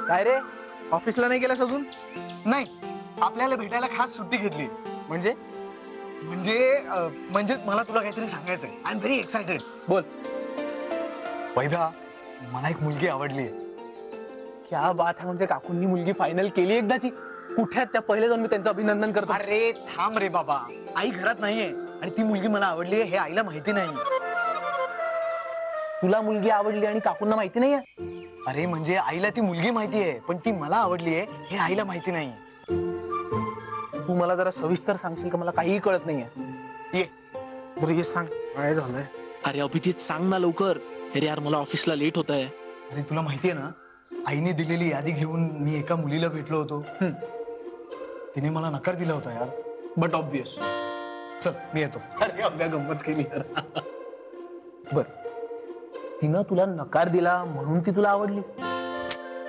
काय रे, ऑफिसला नाही गेलास अजून? नाही, आपल्याला भेटायला खास सुट्टी घेतली. म्हणजे म्हणजे मला तुला काहीतरी सांगायचंय. I am very excited. बोल. वैभा, मला एक मुलगी आवडली. क्या बात आहे. म्हणजे काकूंनी मुलगी फायनल केली एकदाची? कुठे आहेत त्या? पहिले जाऊन मी त्यांचं अभिनंदन करतो. अरे थांब रे बाबा, आई घरात नाहीये आणि ती मुलगी मला आवडली हे आईला माहिती नाही. तुला मुलगी आवडली आणि काकूंना माहिती नाहीये? अरे म्हणजे आईला ती मुलगी माहिती आहे, पण ती मला आवडली आहे हे आईला माहिती नाही. तू मला जरा सविस्तर सांगशील का? मला काहीही कळत नाहीये. ये बरं, ये सांग काय झालंय. अरे अभिजित, सांग ना लवकर. अरे यार, मला ऑफिसला लेट होत आहे. अरे तुला माहितीये ना, आईने दिलेली यादी घेऊन मी एका मुलीला भेटलो होतो. तिने मला नकार दिला होता यार. But obvious. चल मी येतो. अरे अभ्या, गंमत केली यार. बर, तिनं तुला नकार दिला म्हणून ती तुला आवडली?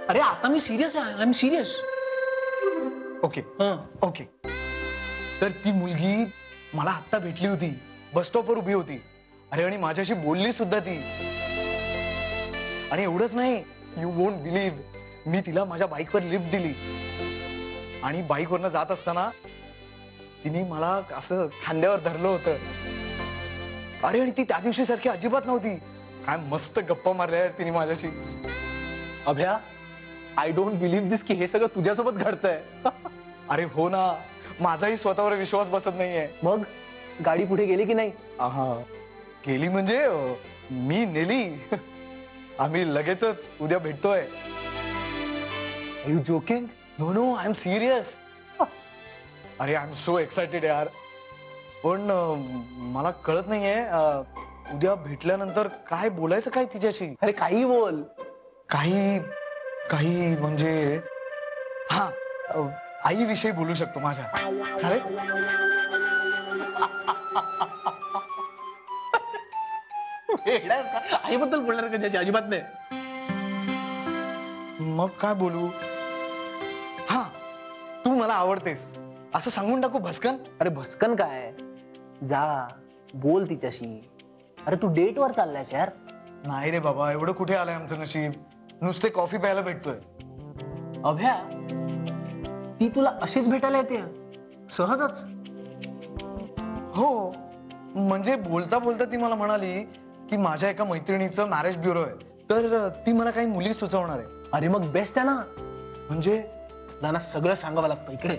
अरे आता मी सिरियस आहे. I am serious. Okay okay. तर ती मुलगी मला आत्ता भेटली होती, बस स्टॉपवर उभी होती. अरे आणि माझ्याशी बोलली सुद्धा ती. आणि एवढंच नाही, यू वोंट बिलीव्ह, मी तिला माझ्या बाईकवर लिफ्ट दिली. आणि बाईकवरनं जात असताना तिने मला असं खांद्यावर धरलं होतं. अरे आणि ती त्या दिवशी सारखी अजिबात नव्हती. काय मस्त गप्पा मारल्या तिने माझ्याशी. अभ्या, आय डोंट बिलीव्ह दिस की हे सगळं तुझ्यासोबत घडतंय. अरे हो ना, माझाही स्वतःवर विश्वास बसत नाहीये. मग गाडी पुढे गेली की नाही? हा, गेली म्हणजे मी नेली. आम्ही लगेचच उद्या भेटतोय. Are you joking? No no, I am serious. अरे आय एम सो एक्सायटेड यार. पण मला कळत नाहीये, उद्या भेटल्यानंतर काय बोलायचं काय तिच्याशी. अरे काही बोल. काही म्हणजे हा, आईविषयी बोलू शकतो माझ्या. चालेल? आईबद्दल बोलणार का? ज्याची अजिबात नाही. मग काय बोलू? हा, तू मला आवडतेस असं सांगून टाकू भस्कन. अरे भस्कन काय, जा बोल तिच्याशी. अरे तू डेटवर चाललायस यार. नाही रे बाबा, एवढं कुठे आलंय आमचं नशीब. नुसते कॉफी प्यायला भेटतोय. अभ्या, ती तुला अशीच भेटायला येते? सहजच? हो, म्हणजे बोलता बोलता ती मला म्हणाली की माझ्या एका मैत्रिणीचं मॅरेज ब्युरो आहे, तर ती मला काही मुली सुचवणार आहे. अरे मग बेस्ट आहे ना. म्हणजे ना सगळं सांगावं लागतं. इकडे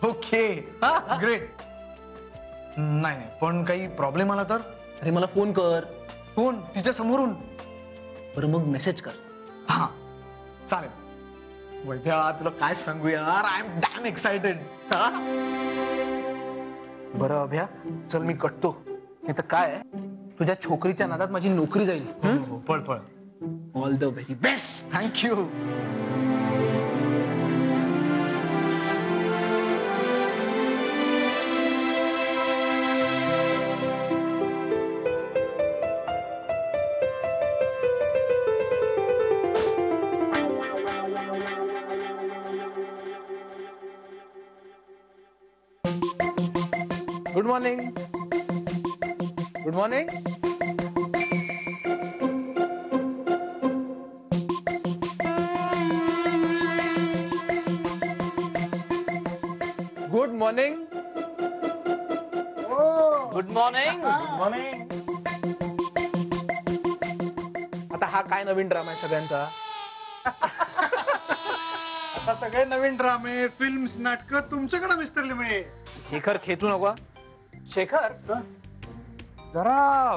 ओके, ग्रेट. नाही पण काही प्रॉब्लेम आला तर? अरे मला फोन कर. फोन तिच्या समोरून? बरं मग मेसेज कर. हा चालेल. वैभ्या, तुला काय सांगू यार, आय एम डॅम एक्सायटेड. बरं अभ्या, चल मी कटतो. नाही तर काय, तुझ्या छोकरीच्या नादात माझी नोकरी जाईल. पळ पळ. All the very best. Thank you. Good morning. Good morning. Good morning. Good morning. आता हा काय नवीन ड्रामा आहे सगळ्यांचा? आता सगळे नवीन ड्रामे फिल्म्स नाटकं तुमच्याकडे मिस्टर लिमये. शेखर खेचू नको. शेखर जरा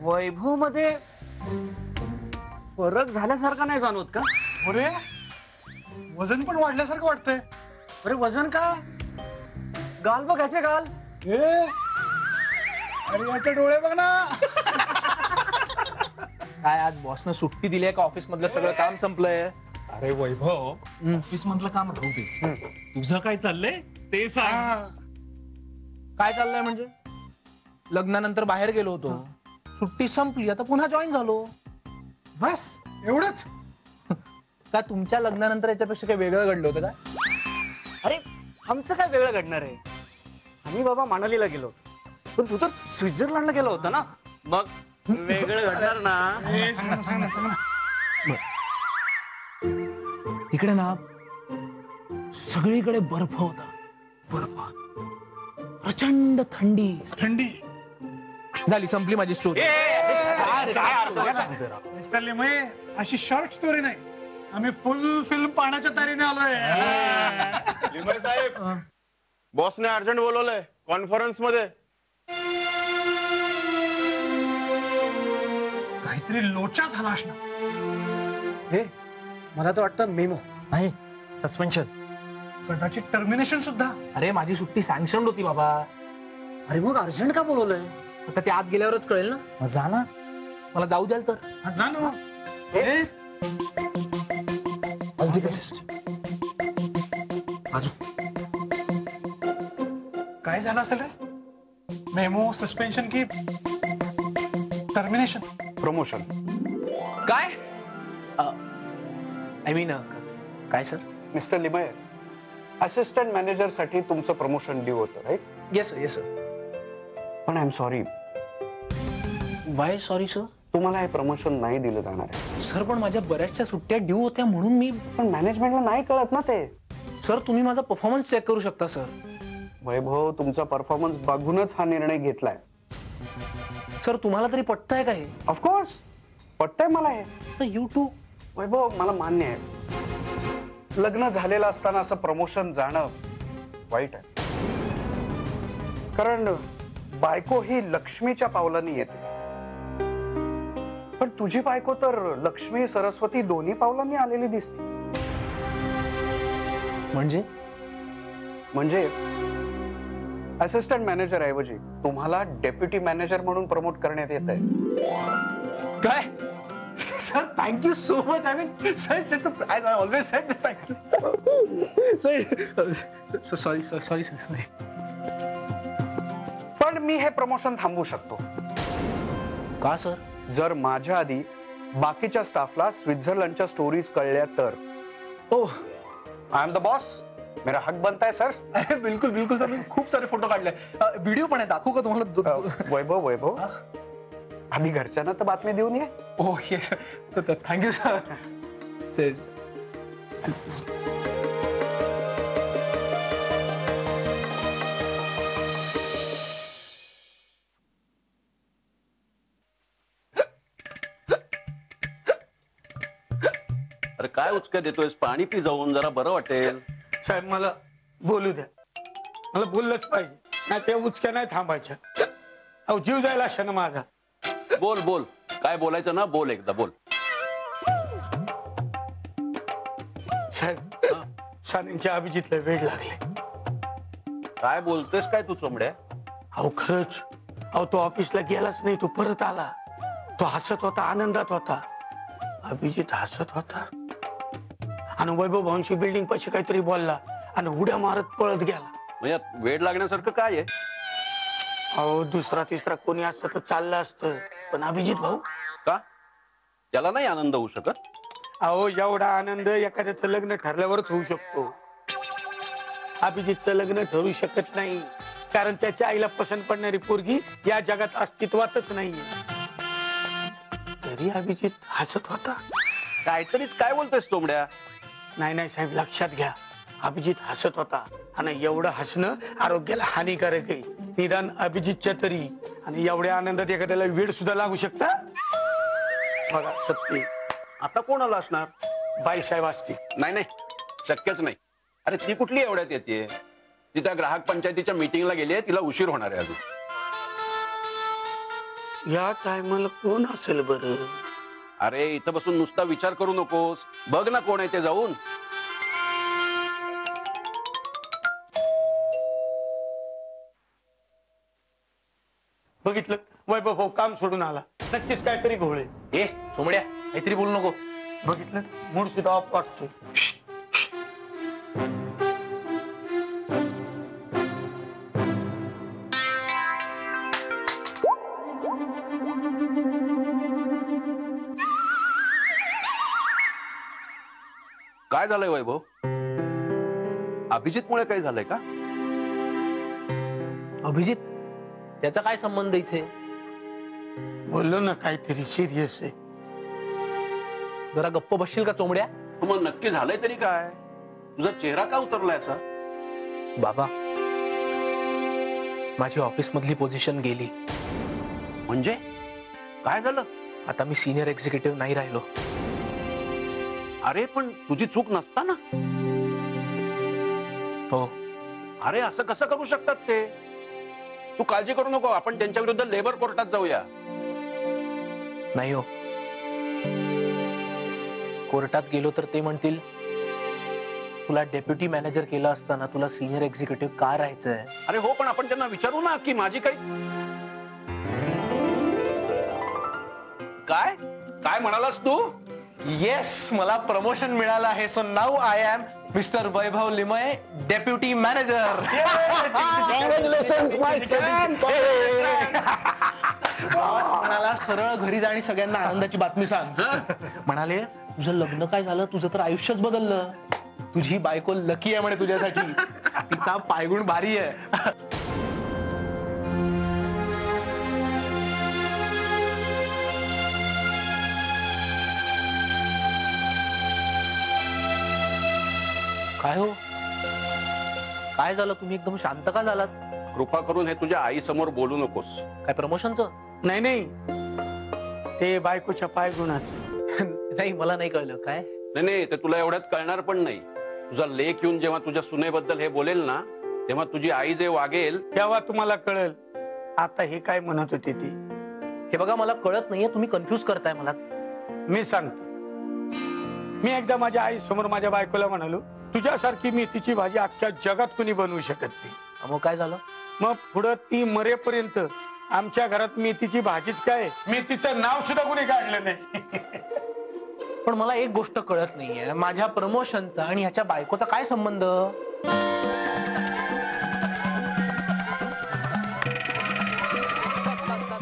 वैभव मध्ये फरक झाल्यासारखा नाही जाणवत का? अरे वजन पण वाढल्यासारखं वाटतंय. अरे वजन काय? गाल बघ ह्याचे गाल. अरे याचे डोळे बघ ना. काय आज बॉसनं सुट्टी दिली आहे का? ऑफिस मधलं सगळं काम संपलंय? अरे वैभव, ऑफिस मधलं काम राहू दे. तुझं काय चाललंय ते सांग. काय चाललंय म्हणजे? लग्नानंतर बाहेर गेलो होतो, सुट्टी संपली, आता पुन्हा जॉईन झालो. बस एवढंच. का तुमच्या लग्नानंतर याच्यापेक्षा काही वेगळं घडलं होतं का? अरे आमचं काय वेगळं घडणार आहे? आम्ही बाबा मनालीला गेलो, पण तू तर स्वित्झर्लंडला गेलो होता ना, मग वेगळं घडणार ना. तिकडे ना सगळीकडे बर्फ होता. बर्फ, प्रचंड थंडी. थंडी झाली, संपली माझी स्टोरी. मिस्टर लिमये अशी शॉर्ट स्टोरी नाही, आम्ही फुल फिल्म पाहण्याच्या तयारीने आलोय. लिमये साहेब, बॉसने अर्जंट बोलवलंय कॉन्फरन्स मध्ये. काहीतरी लोचा झाला असणार. हे मला तर वाटतं मेमो आहे, सस्पेन्शन. कदाचित टर्मिनेशन सुद्धा. अरे माझी सुट्टी सँक्शन होती बाबा. अरे मग अर्जंट का बोलवलंय? आता ते आत गेल्यावरच कळेल ना. मग जा ना. मला जाऊ द्याल तर? जा ना. All the best. काय झालं असेल रे? मेमो, सस्पेन्शन की टर्मिनेशन? प्रमोशन. काय? आय मीन काय sir? Mister Limaye, assistant manager साठी तुमचं प्रमोशन ड्यू होतं, right? Yes sir, yes sir. पण I am sorry, why sorry sir? तुम्हाला हे प्रमोशन नाही दिलं जाणार आहे. सर पण माझ्या बऱ्याचशा सुट्ट्या ड्यू होत्या म्हणून मी. पण मॅनेजमेंटला नाही कळत ना ते. सर तुम्ही माझा परफॉर्मन्स चेक करू शकता सर. वैभव, तुमचा परफॉर्मन्स बघूनच हा निर्णय घेतलाय. सर तुम्हाला तरी पटतंय का हे? ऑफकोर्स पटतंय मला हे. Sir you to. वैभव, मला मान्य आहे, लग्न झालेलं असताना असं प्रमोशन जाणं वाईट आहे. कारण बायको ही लक्ष्मीच्या पावलांनी येते, पण तुझी बायको तर लक्ष्मी सरस्वती दोन्ही पावलांनी आलेली दिसते. म्हणजे असिस्टंट मॅनेजर ऐवजी तुम्हाला डेप्युटी मॅनेजर म्हणून प्रमोट करण्यात येत आहे. काय? Sir thank you so much. I mean sir I always sed thank you sir. Sorry sir, sorry sir, sorry. पण मी हे प्रमोशन थांबवू शकतो. का सर? जर माझ्या आधी बाकीच्या स्टाफला स्वित्झर्लंडच्या स्टोरीज कळल्या तर. ओह, आय एम द बॉस, मेरा हक बनता है सर. अरे बिलकुल बिलकुल सर, मी खूप सारे फोटो काढले, व्हिडिओ पण आहे, दाखवू का तुम्हाला? वैभव, आम्ही घरच्यांना तर बातमी देऊन ये. ओह येस, थँक्यू सर. अरे काय उचक्या देतोयस? पाणी पी जाऊन, जरा बरं वाटेल. साहेब मला बोलू द्या, मला बोललंच पाहिजे, नाही ते उचक्या नाही थांबायच्या. अहो जीव जायला असं ना माझा. बोल बोल, काय बोलायचं ना, बोल एकदा बोल. साहेब सानींच्या अभिजितला वेळ लागले. काय बोलतोयस काय तू चोमड्या? अहो खरंच, अहो तो ऑफिसला गेलाच नाही, तो परत आला. तो हसत होता, आनंदात होता. अभिजित हसत होता आणि वैभव भाऊंशी बिल्डिंग पाशी काहीतरी बोलला आणि उड्या मारत पळत गेला. म्हणजे वेळ लागण्यासारखं काय आहे? अहो दुसरा तिसरा कोणी असतं तर चाललं असतं, पण अभिजित भाऊ का? त्याला नाही आनंद होऊ शकत? अहो एवढा आनंद एखाद्याचं लग्न ठरल्यावरच होऊ शकतो. अभिजितचं लग्न ठरू शकत नाही, कारण त्याच्या आईला पसंत पडणारी पोरगी या जगात अस्तित्वातच नाहीये. तरी अभिजित हसत होता. काहीतरीच काय बोलतोयस तोंबड्या? नाही नाही साहेब, लक्षात घ्या, अभिजित हसत होता आणि एवढं हसणं आरोग्याला हानिकारक आहे. निदान अभिजितच्या तरी. आणि एवढ्या आनंदात एखाद्याला वेळ सुद्धा लागू शकता. बघा सत्य, आता कोणाला असणार? बाईसाहेब असते. नाही नाही, शक्यच नाही. अरे ती कुठली एवढ्यात येते? ती त्या ग्राहक पंचायतीच्या मीटिंगला गेली आहे, तिला उशीर होणार आहे अजून. या टायमाला कोण असेल बरं? अरे इथं बसून नुसता विचार करू नकोस, बघ ना कोण आहे ते जाऊन. बघितलं, वैभव भाऊ काम सोडून आला. नक्कीच काहीतरी घोळे. ए सोमड्या, काहीतरी बोलू नको. बघितलं, मूड सुद्धा ऑफ वाटतोय. काय झालंय वैभव? अभिजितमुळे काय झालंय का? अभिजित, त्याचा काय संबंध इथे? बोललो ना काहीतरी सिरियस आहे. जरा गप्प बसशील का चोमड्या? मग नक्की झालंय तरी काय? तुझा चेहरा का उतरलाय असा? बाबा, माझी ऑफिस मधली पोझिशन गेली. म्हणजे काय झालं? आता मी सिनियर एक्झिक्युटिव्ह नाही राहिलो. अरे पण तुझी चूक नसताना. हो. अरे असं कसं करू शकतात ते? तू काळजी करू नको, आपण त्यांच्या विरुद्ध लेबर कोर्टात जाऊया. नाही हो, कोर्टात गेलो तर ते म्हणतील तुला डेप्युटी मॅनेजर केलं असताना तुला सिनियर एक्झिक्युटिव्ह का राहायचंय? अरे हो, पण आपण त्यांना विचारू ना की माझी काही. काय काय म्हणालास तू? येस, मला प्रमोशन मिळालं आहे. So now I am mister Vaibhav Limaye, deputy manager. म्हणाला सरळ घरी जा आणि सगळ्यांना आनंदाची बातमी सांग. म्हणाले तुझं लग्न काय झालं, तुझं तर आयुष्यच बदललं. तुझी बायको लकी आहे म्हणे तुझ्यासाठी. तिचा पायगुण भारी आहे. काय हो, काय झालं? तुम्ही एकदम शांत का झालात? कृपा करून हे तुझ्या आई समोर बोलू नकोस. काय प्रमोशनचं? नाही नाही, ते बायकोच्या पायगुणाचं. नाही, मला नाही कळलं. काय? नाही नाही, ते तुला एवढ्यात कळणार पण नाही. तुझा लेख येऊन जेव्हा तुझ्या सुनेबद्दल हे बोलेल ना, तेव्हा तुझी आई जे वागेल तेव्हा तुम्हाला कळेल. आता हे काय म्हणत होते ते? हे बघा, मला कळत नाहीये, तुम्ही कन्फ्युज करताय मला. मी सांगतो. मी एकदा माझ्या आई समोर माझ्या बायकोला म्हणालो, तुझ्यासारखी मेथीची भाजी अख्ख्या जगात कुणी बनवू शकत नाही. मग काय झालं? मग पुढं ती मरेपर्यंत आमच्या घरात मेथीची भाजीच काय, मेथीचं नाव सुद्धा कुणी काढलं नाही. पण मला एक गोष्ट कळत नाहीये, माझ्या प्रमोशनचा आणि ह्याच्या बायकोचा काय संबंध?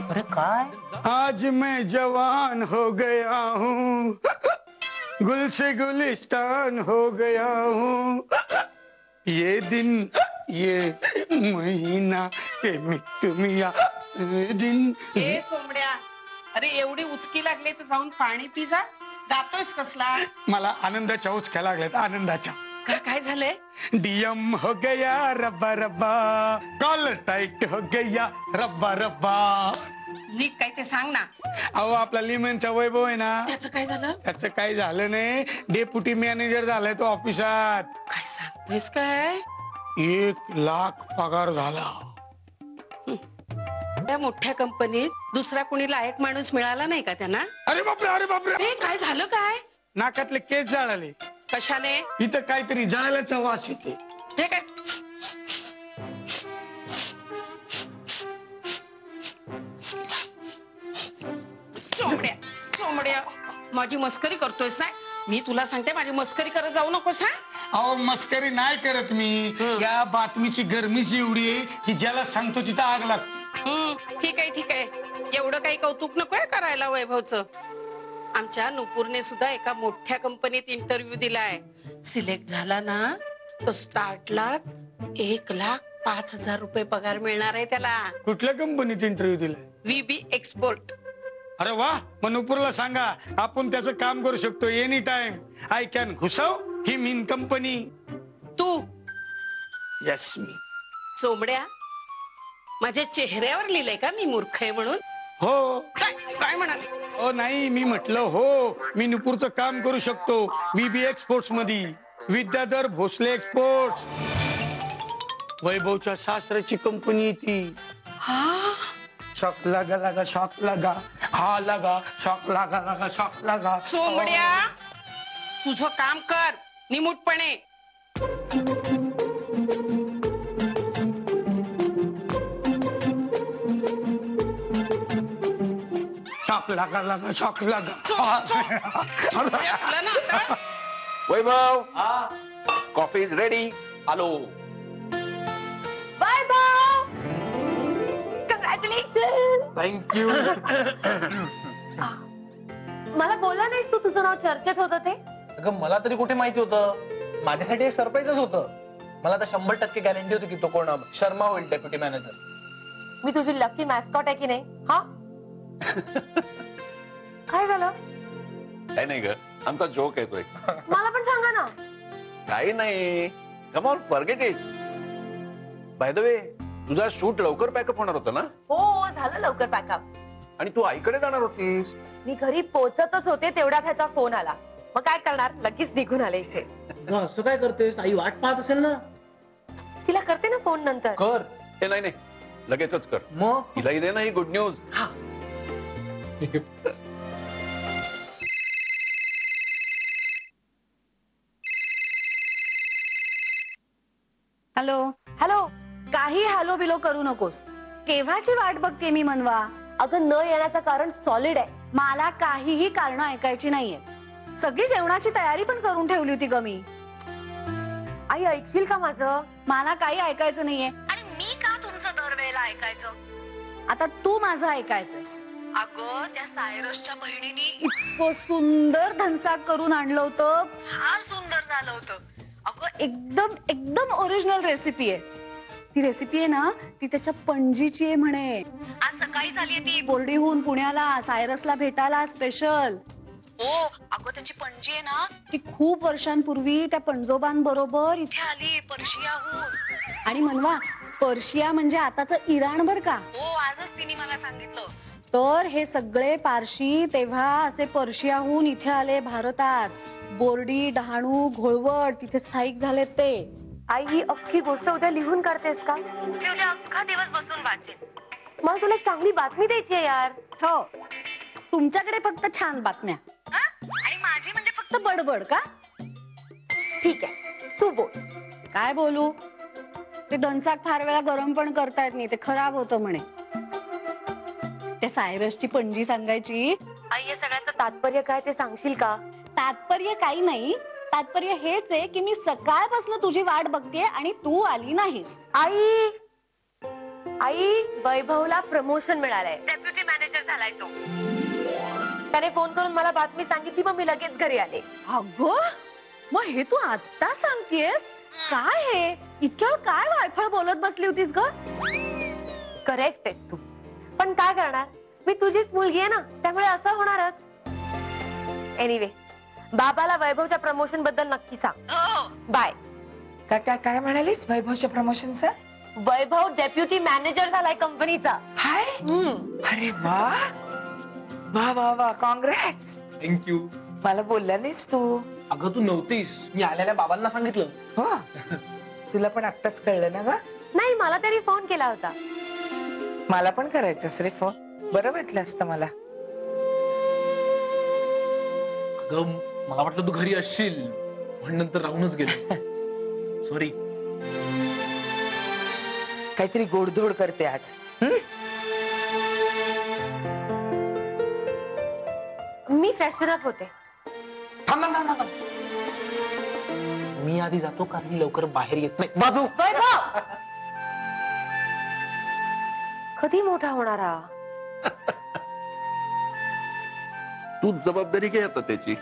अरे काय? आज मैं जवान हो गया हूँ, गुल से गुलिस्तान हो गया हूँ, ये दिन ये महीना के मिया दिन. ए सोमड्या, अरे एवढी उचकी लागली तर जाऊन पाणी पी जा. गातोयस कसला? मला आनंदाच्या उचक्या लागल्यात, आनंदाच्या. काय झालंय? डीएम हो गया रब्बा रब्बा, कॉलर टाइट हो गया रब्बा रब्बा. नीट काय ते सांग ना. अहो, आपला लिमनचा वैभव आहे ना, त्याचं काय झालं? त्याचं काही झालं नाही. डेप्युटी मॅनेजर झालाय तो ऑफिसात. काय सांगतोयस काय? 1 लाख पगार झाला. त्या मोठ्या कंपनीत दुसरा कोणी लायक माणूस मिळाला नाही का त्यांना? अरे बापरे, अरे बापरे. ए, काय झालं काय? नाकातले केस जळाले. कशाने? इथं काहीतरी जळाल्याचा वास येते. हे काय? सोमड्या सोमड्या, माझी मस्करी करतोयस ना? मी तुला सांगते, माझी मस्करी करत जाऊ नकोस. हा, अहो, मस्करी नाही करत मी. या बातमीची गरमीच एवढी आहे की ज्याला सांगतो तिथं आग लागते. ठीक आहे ठीक आहे, एवढं काही कौतुक नकोय करायला वैभवचं. आमच्या नुपूरने सुद्धा एका मोठ्या कंपनीत इंटरव्ह्यू दिलाय. सिलेक्ट झाला ना तर स्टार्टलाच 1 लाख 5,000 रुपये पगार मिळणार आहे त्याला. कुठल्या कंपनीत इंटरव्ह्यू दिलाय? VB export. अरे वा, मग नुपूरला सांगा आपण त्याचं काम करू शकतो एनी टाइम. आय कॅन घुसव हिम इन कंपनी. तू येस मी. चोमड्या, माझ्या चेहऱ्यावर लिहिलंय का मी मूर्ख आहे म्हणून? हो. काय म्हणाले? ओ नाही, मी म्हटलं हो, मी नुपूरचं काम करू शकतो बीबी एक्सपोर्ट्स मध्ये. विद्याधर भोसले एक्सपोर्ट्स. वैभवच्या सासऱ्याची कंपनी ती. शॉक लागा लागा शॉक लागा, हा लागा शॉक लागा लागा शॉक लागा. चोमड्या, तुझं काम कर निमूटपणे. शॉक लागा लागा शॉक लागा. चोमड्या, तुला ना आता वैभव, कॉफी इज रेडी. आलो. थँक्यू. मला बोलला नाहीस तू, तुझं नाव चर्चेत होतं ते? अगं मला तरी कुठे माहिती होतं. माझ्यासाठी एक सरप्राईजच होतं. मला तर 100% गॅरंटी होती की तो कोण शर्मा होईल डेप्युटी मॅनेजर. मी तुझी लकी मॅस्कॉट आहे की नाही? हा काय झालं? काय नाही ग, आमचा जोक येतोय. मला पण सांगा ना. काही नाही, come on forget it. By the way, तुझा शूट लवकर पॅकअप होणार होता ना? हो, झालं लवकर पॅकअप. आणि तू आईकडे जाणार होतीस. मी घरी पोहोचतच होते तेवढ्यात ह्याचा फोन आला. मग काय करणार, लगेच निघून आले इथे. असं काय करतेस? आई वाट पाहत असेल ना. तिला करते ना फोन नंतर. कर. हे नाही नाही, लगेचच कर. मग तिलाही दे ना ही गुड न्यूज. हॅलो. हॅलो. काही हालो बिलो करू नकोस. केव्हाची वाट बघते मी मनवा. अगं न येण्याचं कारण सॉलिड आहे. मला काहीही कारण ऐकायची नाहीये. सगळी जेवणाची तयारी पण करून ठेवली होती ग मी. आई ऐकशील का माझं? मला काही ऐकायचं नाहीये. आणि मी का तुमचं दरवेळेला ऐकायचं? आता तू माझं ऐकायचंस. अगं त्या सायरसच्या बहिणीने इतकं सुंदर धनसाक करून आणलं होतं. फार सुंदर झालं होतं. अगं एकदम एकदम ओरिजिनल रेसिपी आहे. ती रेसिपी आहे ना, ती त्याच्या पणजीची आहे म्हणे. आज सकाळी झाली ती बोर्डीहून पुण्याला सायरसला भेटायला स्पेशल. हो अगं, त्याची पणजी आहे ना, ती खूप वर्षांपूर्वी त्या पणजोबांबरोबर इथे आली पर्शियाहून. आणि म्हणवा, पर्शिया म्हणजे आताचं इराण बर का. हो, आजच तिने मला सांगितलं. तर हे सगळे पारशी तेव्हा असे पर्शियाहून इथे आले भारतात. बोर्डी, डहाणू, घोळवड तिथे स्थायिक झालेत ते. आई ही अख्खी गोष्ट उद्या लिहून काढतेस का? मी उद्या अख्खा दिवस बसून वाचेन. मला तुला एक चांगली बातमी द्यायची आहे यार. हो, तुमच्याकडे फक्त छान बातम्या आणि माझी म्हणजे फक्त बडबड का? ठीक आहे, तू बोल. काय बोलू? ते धनसाक फार वेळा गरम पण करता येत नाही, ते खराब होतं म्हणे. त्या सायरसची पणजी सांगायची. आई या सगळ्याचं तात्पर्य काय ते सांगशील का? तात्पर्य काही नाही. तात्पर्य हेच आहे की मी सकाळपासून तुझी वाट बघतेय आणि तू आली नाहीस. आई आई वैभवला प्रमोशन मिळालंय. डेप्युटी मॅनेजर झालाय तो. त्याने फोन करून मला बातमी सांगितली, मग मी लगेच घरी आले. अगं, मग हे तू आता सांगतेस? काय हे इतक्या वेळ काय वायफळ बोलत बसली होतीस ग? करेक्ट आहे तू, पण काय करणार, मी तुझीच मुलगी आहे ना, त्यामुळे असं होणारच. एनिवे, बाबाला वैभवच्या प्रमोशन बद्दल नक्की सांग. बाय. काय काय म्हणालीस वैभवच्या प्रमोशनचं? वैभव डेप्युटी मॅनेजर झालाय कंपनीचा. हाय. अरे वा वा वा वा, कॉंग्रॅट्स. थँक्यू. मला बोलला नाहीस तू. अगं तू नव्हतीस, मी आलेल्या बाबांना सांगितलं. हो, तुला पण आत्ताच कळलं ना ग? नाही, मला तरी फोन केला होता. मला पण करायचंस रे फोन, बरं वाटलं असतं मला. अगं मला वाटलं तू घरी असशील, पण नंतर राहूनच गेलो. सॉरी. काहीतरी गोडधोड करते आज. मी फ्रेशर अप होते. थांब थांब थांब थांब. मी आधी जातो, कारण मी लवकर बाहेर येत नाही. बाजू. वैभव कधी मोठा होणार हा? तू जबाबदारी घे आता त्याची.